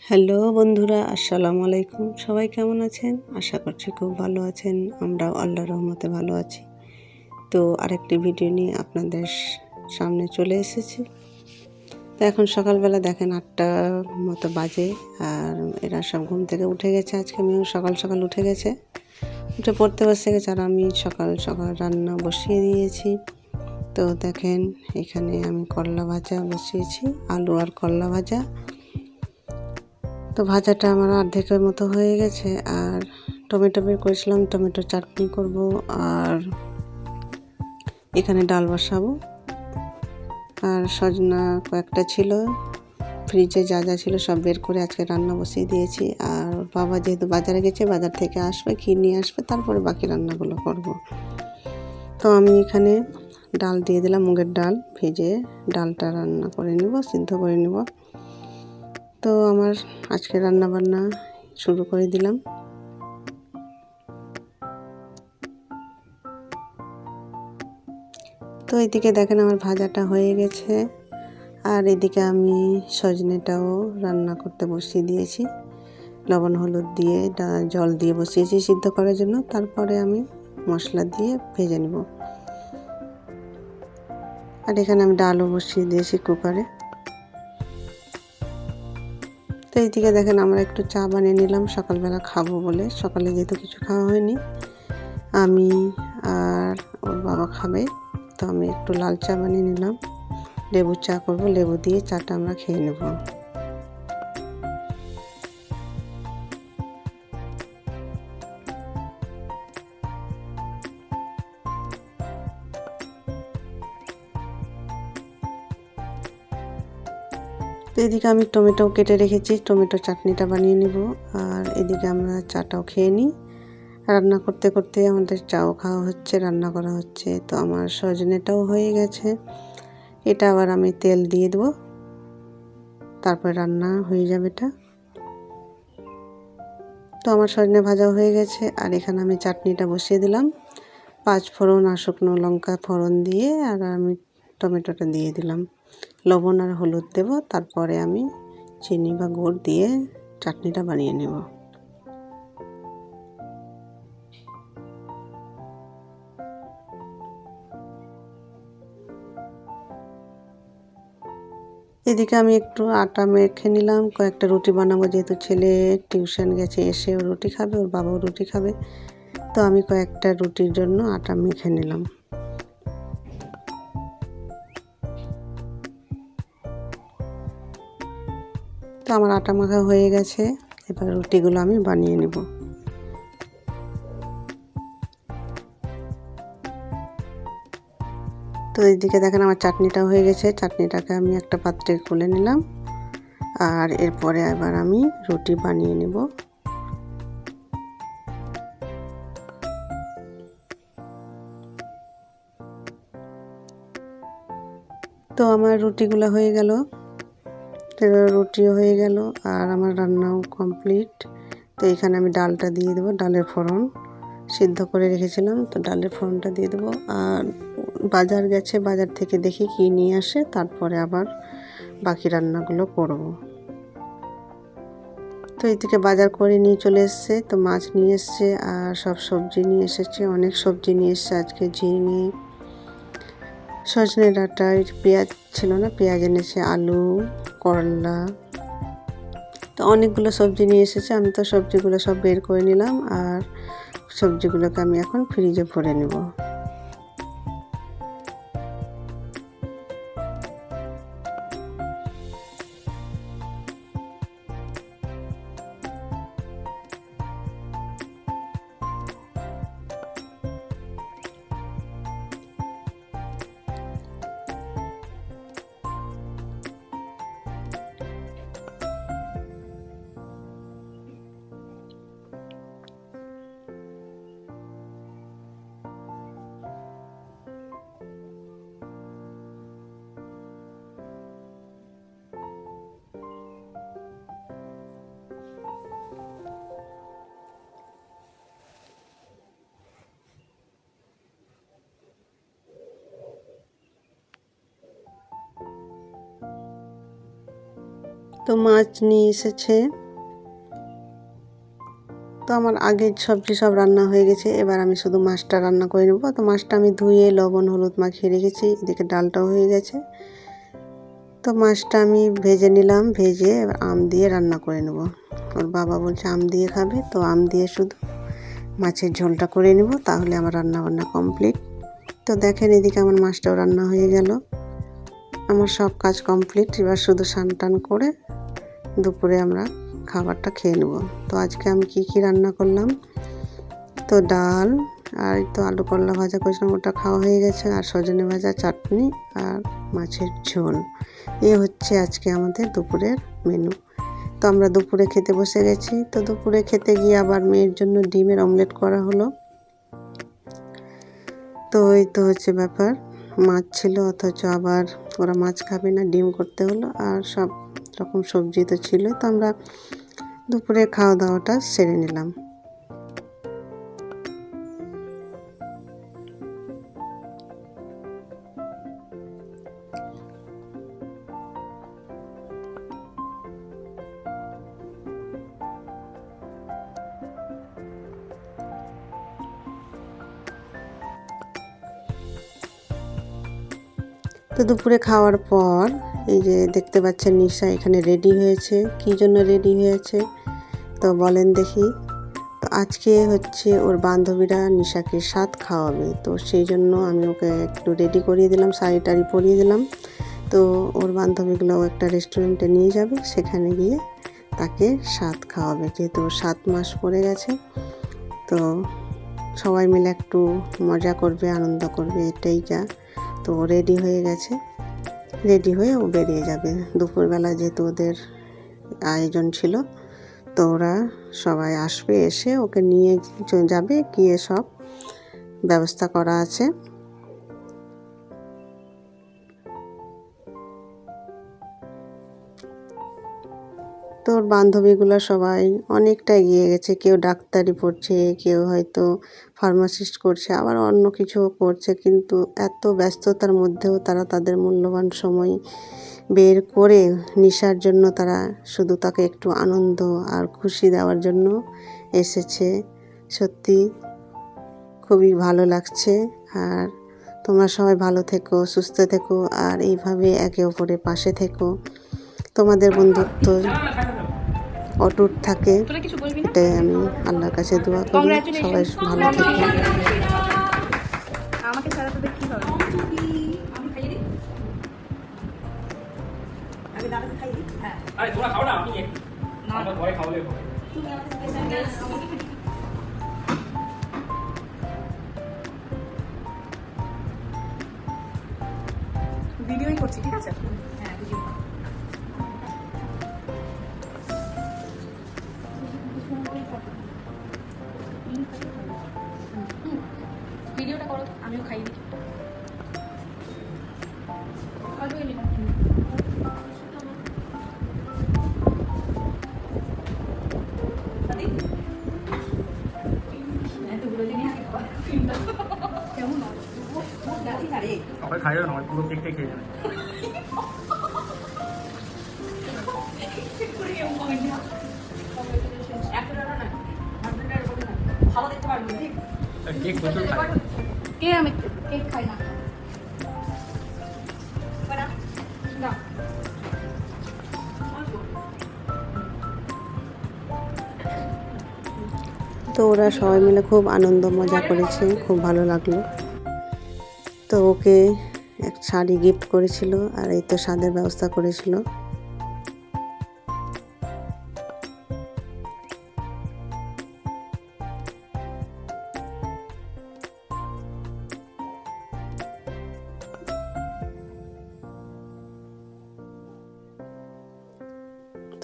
Hello বন্ধুরা, আসসালামু আলাইকুম। সবাই কেমন আছেন? আশা করছি খুব ভালো আছেন। আমরাও আল্লাহর রহমতে ভালো আছি। তো আরেকটি ভিডিও নিয়ে আপনাদের সামনে চলে এসেছি। তো এখন সকালবেলা দেখেন 8টার মতো বাজে, আর এরা সব ঘুম থেকে উঠে গেছে। আজকে মেয়েও সকাল সকাল উঠে গেছে, উঠে পড়তে বসে গেছে, আর আমি সকাল সকাল রান্না বসিয়ে দিয়েছি। তো দেখেন এখানে আমি করলা ভাজা বসিয়েছি, আলু আর করলা ভাজা। তো ভাজাটা আমার অর্ধেকের মতো হয়ে গেছে, আর টমেটো বের করেছিলাম, টমেটো চাটনি করব, আর এখানে ডাল বসাবো। আর সজনা কয়েকটা ছিল, ফ্রিজে যা যা ছিল সব বের করে আজকে রান্না বসিয়ে দিয়েছি। আর বাবা যেহেতু বাজারে গেছে, বাজার থেকে আসবে, কি নিয়ে আসবে, তারপরে বাকি রান্নাগুলো করব। তো আমি এখানে ডাল দিয়ে দিলাম, মুগের ডাল ভেজে ডালটা রান্না করে নেব, সিদ্ধ করে নেব। তো আমার আজকে রান্না বান্না শুরু করে দিলাম। তো এদিকে দেখেন আমার ভাজাটা হয়ে গেছে, আর এদিকে আমি সজনেটাও রান্না করতে বসিয়ে দিয়েছি। লবণ হলুদ দিয়ে জল দিয়ে বসিয়েছি সিদ্ধ করার জন্য, তারপরে আমি মশলা দিয়ে ভেজে নেব। আর এখানে আমি ডালও বসিয়ে দিয়েছি কুকারে। তো এইদিকে দেখেন আমরা একটু চা বানিয়ে নিলাম সকালবেলা খাবো বলে। সকালে যেহেতু কিছু খাওয়া হয়নি, আমি আর ওর বাবা খাবে, তো আমি একটু লাল চা বানিয়ে নিলাম। লেবু চা করব, লেবু দিয়ে চাটা আমরা খেয়ে নেব। তো এদিকে আমি টমেটো কেটে রেখেছি, টমেটো চাটনিটা বানিয়ে নেব। আর এদিকে আমরা চাটাও খেয়ে নিই। রান্না করতে করতে আমাদের চাও খাওয়া হচ্ছে, রান্না করা হচ্ছে। তো আমার সজনেটাও হয়ে গেছে, এটা আবার আমি তেল দিয়ে দেবো, তারপর রান্না হয়ে যাবে এটা। তো আমার সজনে ভাজাও হয়ে গেছে, আর এখানে আমি চাটনিটা বসিয়ে দিলাম। 5 ফোড়ন আর শুকনো লঙ্কা ফোড়ন দিয়ে, আর আমি টমেটোটা দিয়ে দিলাম। লবণ আর হলুদ দেব, তারপরে আমি চিনি বা গুড় দিয়ে চাটনিটা বানিয়ে নেব। এদিকে আমি একটু আটা মেখে নিলাম, কয়েকটা রুটি বানাবো, যেহেতু ছেলে টিউশন গেছে, এসে ও রুটি খাবে, ওর বাবাও রুটি খাবে। তো আমি কয়েকটা রুটির জন্য আটা মেখে নিলাম। তো আমার আটা মাখা হয়ে গেছে, এবার রুটিগুলো আমি বানিয়ে নেব। তো এইদিকে দেখেন আমার চাটনিটা হয়ে গেছে, চাটনিটাকে আমি একটা পাত্রে খুলে নিলাম, আর এরপরে এবার আমি রুটি বানিয়ে নেব। তো আমার রুটিগুলো হয়ে গেল, রুটিও হয়ে গেল, আর আমার রান্নাও কমপ্লিট। তো এখানে আমি ডালটা দিয়ে দেবো, ডালের ফোড়ন সিদ্ধ করে রেখেছিলাম, তো ডালের ফোড়নটা দিয়ে দেবো। আর বাজার গেছে, বাজার থেকে দেখি কি নিয়ে আসে, তারপরে আবার বাকি রান্নাগুলো করব। তো এই থেকে বাজার করে নিয়ে চলে এসছে, তো মাছ নিয়ে এসছে, আর সব সবজি নিয়ে এসেছে, অনেক সবজি নিয়ে এসছে আজকে। ঝিঙে, সজনে ডাঁটা, পেঁয়াজ ছিল না, পেঁয়াজ এনেছে, আলু, করলা, তো অনেকগুলো সবজি নিয়ে এসেছে। আমি তো সবজিগুলো সব বের করে নিলাম, আর সবজিগুলোকে আমি এখন ফ্রিজে ভরে নেব। তো মাছ নিয়ে এসেছে। তো আমার আগের সবজি সব রান্না হয়ে গেছে, এবার আমি শুধু মাছটা রান্না করে নেব। তো মাছটা আমি ধুয়ে লবণ হলুদ মাখিয়ে রেখেছি, এদিকে ডালটাও হয়ে গেছে। তো মাছটা আমি ভেজে নিলাম, ভেজে এবার আম দিয়ে রান্না করে নেব। ওর বাবা বলছে আম দিয়ে খাবে, তো আম দিয়ে শুধু মাছের ঝোলটা করে নেব, তাহলে আমার রান্না বান্না কমপ্লিট। তো দেখেন এদিকে আমার মাছটাও রান্না হয়ে গেল, আমার সব কাজ কমপ্লিট। এবার শুধু স্নান টান করে দুপুরে আমরা খাবারটা খেয়ে নেব। তো আজকে আমি কি রান্না করলাম, তো ডাল আর তো আলু করলা ভাজা করেছিলাম, ওটা খাওয়া হয়ে গেছে, আর সজনে ভাজা, চাটনি আর মাছের ঝোল। এ হচ্ছে আজকে আমাদের দুপুরের মেনু। তো আমরা দুপুরে খেতে বসে গেছি। তো দুপুরে খেতে গিয়ে আবার মেয়ের জন্য ডিমের অমলেট করা হলো। তো এই তো হচ্ছে ব্যাপার, মাছ ছিল অথচ আবার ওরা মাছ খাবে না, ডিম করতে হলো, আর সব রকম সবজি তো ছিল। তো আমরা দুপুরে খাওয়া দাওয়াটা সেরে নিলাম। তো দুপুরে খাওয়ার পর এই যে দেখতে পাচ্ছেন নিশা এখানে রেডি হয়েছে। কী জন্য রেডি হয়েছে তো বলেন দেখি। তো আজকে হচ্ছে ওর বান্ধবীরা নিশাকে স্বাদ খাওয়াবে, তো সেই জন্য আমি ওকে একটু রেডি করিয়ে দিলাম, শাড়ি টাড়ি পরিয়ে দিলাম। তো ওর বান্ধবীগুলো একটা রেস্টুরেন্টে নিয়ে যাবে, সেখানে গিয়ে তাকে স্বাদ খাওয়াবে, যেহেতু 7 মাস পড়ে গেছে। তো সবাই মিলে একটু মজা করবে, আনন্দ করবে, এটাই যা। তো রেডি হয়ে গেছে, রেডি হয়ে ও বেরিয়ে যাবে। দুপুরবেলা যেহেতু ওদের আয়োজন ছিল, তো ওরা সবাই আসবে, এসে ওকে নিয়ে যাবে, গিয়ে সব ব্যবস্থা করা আছে। তোর বান্ধবীগুলো সবাই অনেকটা এগিয়ে গেছে, কেউ ডাক্তারি পড়ছে, কেউ হয়তো ফার্মাসিস্ট করছে, আবার অন্য কিছু করছে, কিন্তু এত ব্যস্ততার মধ্যেও তারা তাদের মূল্যবান সময় বের করে নিশার জন্য তারা শুধু তাকে একটু আনন্দ আর খুশি দেওয়ার জন্য এসেছে। সত্যি খুবই ভালো লাগছে। আর তোমরা সবাই ভালো থেকো, সুস্থ থেকো, আর এইভাবে একে অপরের পাশে থেকো। তোমাদের বন্ধুত্ব অটুট থাকে, এটাই আমি আল্লাহর কাছে দোয়া করি। সবাই ভালো থেকো। আমাকে ছাড়া তোদের কি হবে? আমি খাইয়ে দিই। আগে দাদাকে খাইয়ে দিই। হ্যাঁ, আরে তোমরা খাও না, আমি একটু না, আমরা পরে খাওয়ালে হবে। তুমি আমাকে স্পেশাল গেস্ট, আমাকে ভিডিওই করছি, ঠিক আছে? হ্যাঁ, ভিডিও। ভিডিওটা করো, আমিও খাইয়ে দিই। সবাই খাইও না, পুরো কেকটা খেয়ে যাবে। কেক প্রচুর খাই। কে? আমি কেক খাই না। তো ওরা সবাই মিলে খুব আনন্দ মজা করেছে, খুব ভালো লাগলো। তো ওকে এক শাড়ি গিফট করেছিল, আর এই তো স্বাদের ব্যবস্থা করেছিল।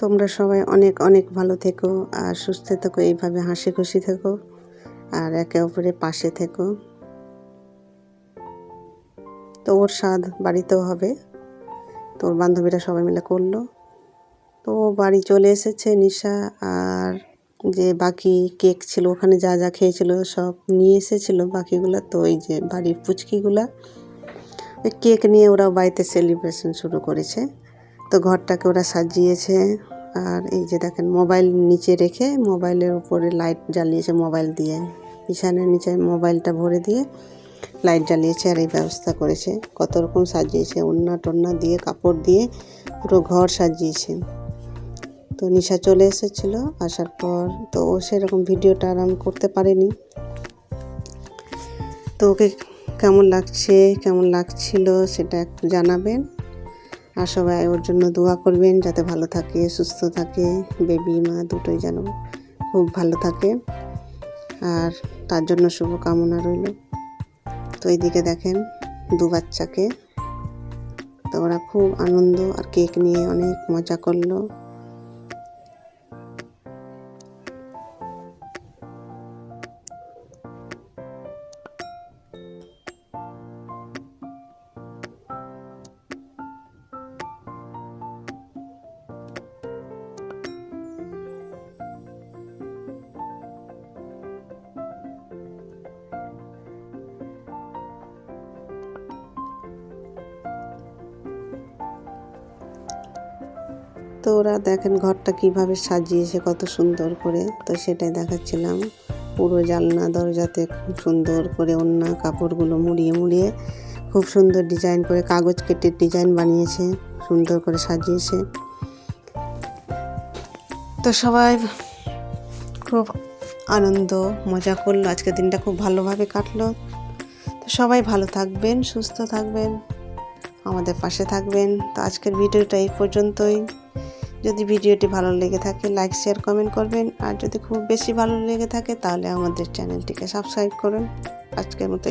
তোমরা সবাই অনেক অনেক ভালো থেকো আর সুস্থ থেকো, এইভাবে হাসি খুশি থেকো, আর একে অপরের পাশে থেকো। তো ওর স্বাদ বাড়িতেও হবে, তো ওর বান্ধবীরা সবাই মিলে করলো। তো বাড়ি চলে এসেছে নিশা, আর যে বাকি কেক ছিল ওখানে যা যা খেয়েছিল সব নিয়ে এসেছিলো বাকিগুলো। তো ওই যে বাড়ির পুচকিগুলা ওই কেক নিয়ে ওরা বাড়িতে সেলিব্রেশন শুরু করেছে। তো ঘরটাকে ওরা সাজিয়েছে। আর এই যে দেখেন মোবাইল নিচে রেখে মোবাইলের উপরে লাইট জ্বালিয়েছে মোবাইল দিয়ে, বিছানার নিচে মোবাইলটা ভরে দিয়ে লাইট জ্বালিয়েছে আর এই ব্যবস্থা করেছে। কত রকম সাজিয়েছে, ওড়না টন্না দিয়ে কাপড় দিয়ে পুরো ঘর সাজিয়েছে। তো নিশা চলে এসেছিল, আসার পর তো ও সেরকম ভিডিওটা আরাম করতে পারেনি। তো ওকে কেমন লাগছে কেমন লাগছিল সেটা একটু জানাবেন, আর সবাই ওর জন্য দোয়া করবেন যাতে ভালো থাকে সুস্থ থাকে, বেবি মা দুটোই যেন খুব ভালো থাকে, আর তার জন্য শুভকামনা রইল। তো এইদিকে দেখেন দু বাচ্চাকে, তো ওরা খুব আনন্দ আর কেক নিয়ে অনেক মজা করলো। তো ওরা দেখেন ঘরটা কিভাবে সাজিয়েছে কত সুন্দর করে, তো সেটাই দেখাচ্ছিলাম। পুরো জানলা দরজাতে খুব সুন্দর করে ওড়না কাপড়গুলো মুড়িয়ে মুড়িয়ে খুব সুন্দর ডিজাইন করে কাগজ কেটে ডিজাইন বানিয়েছে, সুন্দর করে সাজিয়েছে। তো সবাই খুব আনন্দ মজা করলো, আজকের দিনটা খুব ভালোভাবে কাটলো। তো সবাই ভালো থাকবেন, সুস্থ থাকবেন, আমাদের পাশে থাকবেন। তো আজকের ভিডিওটা এই পর্যন্তই। যদি ভিডিওটি ভালো লেগে থাকে লাইক শেয়ার কমেন্ট করবেন, আর যদি খুব বেশি ভালো লেগে থাকে তাহলে আমাদের চ্যানেলটিকে সাবস্ক্রাইব করুন। আজকের মতো